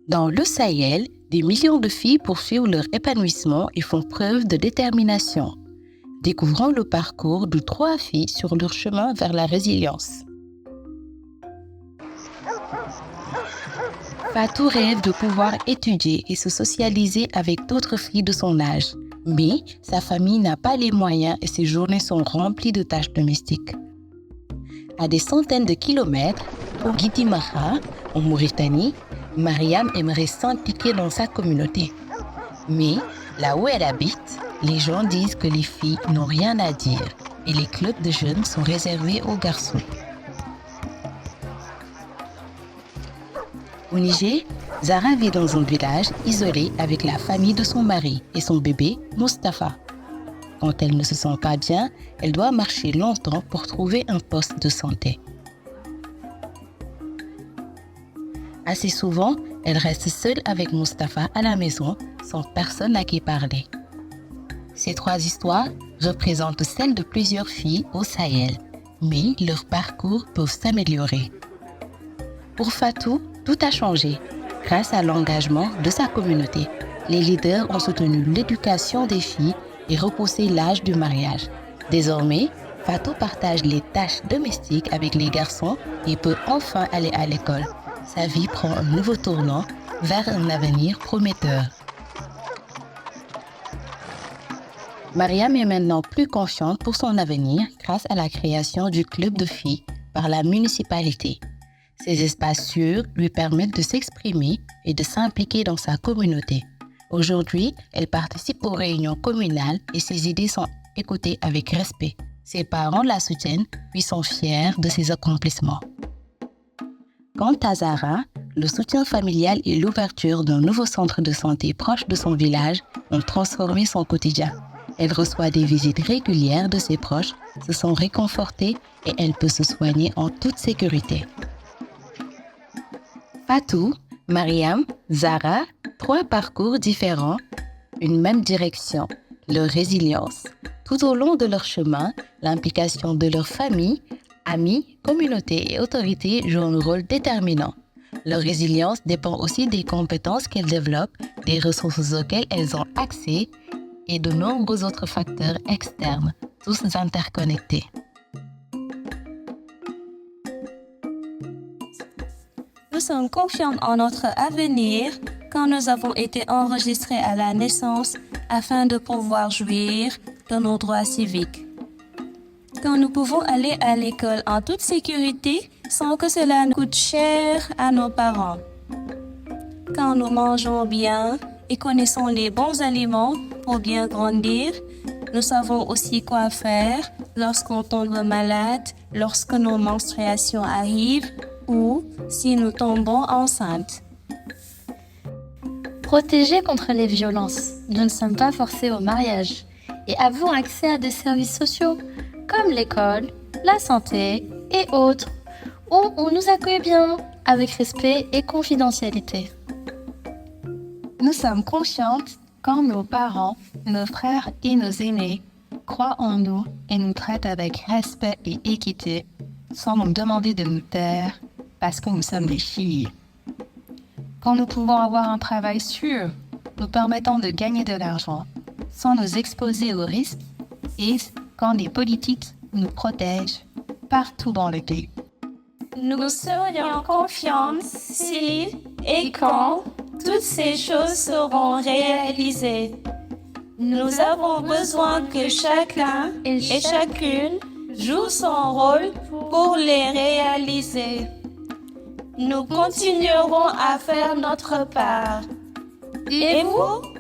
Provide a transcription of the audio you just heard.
Dans le Sahel, des millions de filles poursuivent leur épanouissement et font preuve de détermination. Découvrons le parcours de 3 filles sur leur chemin vers la résilience. Fatou rêve de pouvoir étudier et se socialiser avec d'autres filles de son âge. Mais sa famille n'a pas les moyens et ses journées sont remplies de tâches domestiques. À des centaines de kilomètres, au Guidimaha, en Mauritanie, Mariam aimerait s'impliquer dans sa communauté. Mais là où elle habite, les gens disent que les filles n'ont rien à dire et les clubs de jeunes sont réservés aux garçons. Au Niger, Zara vit dans un village isolé avec la famille de son mari et son bébé, Mustapha. Quand elle ne se sent pas bien, elle doit marcher longtemps pour trouver un poste de santé. Assez souvent, elle reste seule avec Mustapha à la maison, sans personne à qui parler. Ces 3 histoires représentent celles de plusieurs filles au Sahel, mais leurs parcours peuvent s'améliorer. Pour Fatou, tout a changé. Grâce à l'engagement de sa communauté, les leaders ont soutenu l'éducation des filles et repoussé l'âge du mariage. Désormais, Fatou partage les tâches domestiques avec les garçons et peut enfin aller à l'école. Sa vie prend un nouveau tournant vers un avenir prometteur. Mariam est maintenant plus confiante pour son avenir grâce à la création du club de filles par la municipalité. Ces espaces sûrs lui permettent de s'exprimer et de s'impliquer dans sa communauté. Aujourd'hui, elle participe aux réunions communales et ses idées sont écoutées avec respect. Ses parents la soutiennent puis sont fiers de ses accomplissements. Quant à Zara, le soutien familial et l'ouverture d'un nouveau centre de santé proche de son village ont transformé son quotidien. Elle reçoit des visites régulières de ses proches, se sent réconfortée et elle peut se soigner en toute sécurité. Fatou, Mariam, Zara, 3 parcours différents, une même direction, leur résilience. Tout au long de leur chemin, l'implication de leur famille, amis, communauté et autorités jouent un rôle déterminant. Leur résilience dépend aussi des compétences qu'elles développent, des ressources auxquelles elles ont accès et de nombreux autres facteurs externes, tous interconnectés. Nous sommes confiants en notre avenir quand nous avons été enregistrés à la naissance afin de pouvoir jouir de nos droits civiques. Quand nous pouvons aller à l'école en toute sécurité sans que cela nous coûte cher à nos parents. Quand nous mangeons bien et connaissons les bons aliments pour bien grandir, nous savons aussi quoi faire lorsqu'on tombe malade, lorsque nos menstruations arrivent ou si nous tombons enceintes. Protégés contre les violences, nous ne sommes pas forcés au mariage et avons accès à des services sociaux comme l'école, la santé et autres, où on nous accueille bien, avec respect et confidentialité. Nous sommes conscientes quand nos parents, nos frères et nos aînés croient en nous et nous traitent avec respect et équité, sans nous demander de nous taire parce que nous sommes des filles. Quand nous pouvons avoir un travail sûr, nous permettant de gagner de l'argent, sans nous exposer aux risques, et quand les politiques nous protègent partout dans le pays. Nous serions confiants si et quand toutes ces choses seront réalisées. Nous avons besoin que chacun et chacune joue son rôle pour les réaliser. Nous continuerons à faire notre part. Et vous?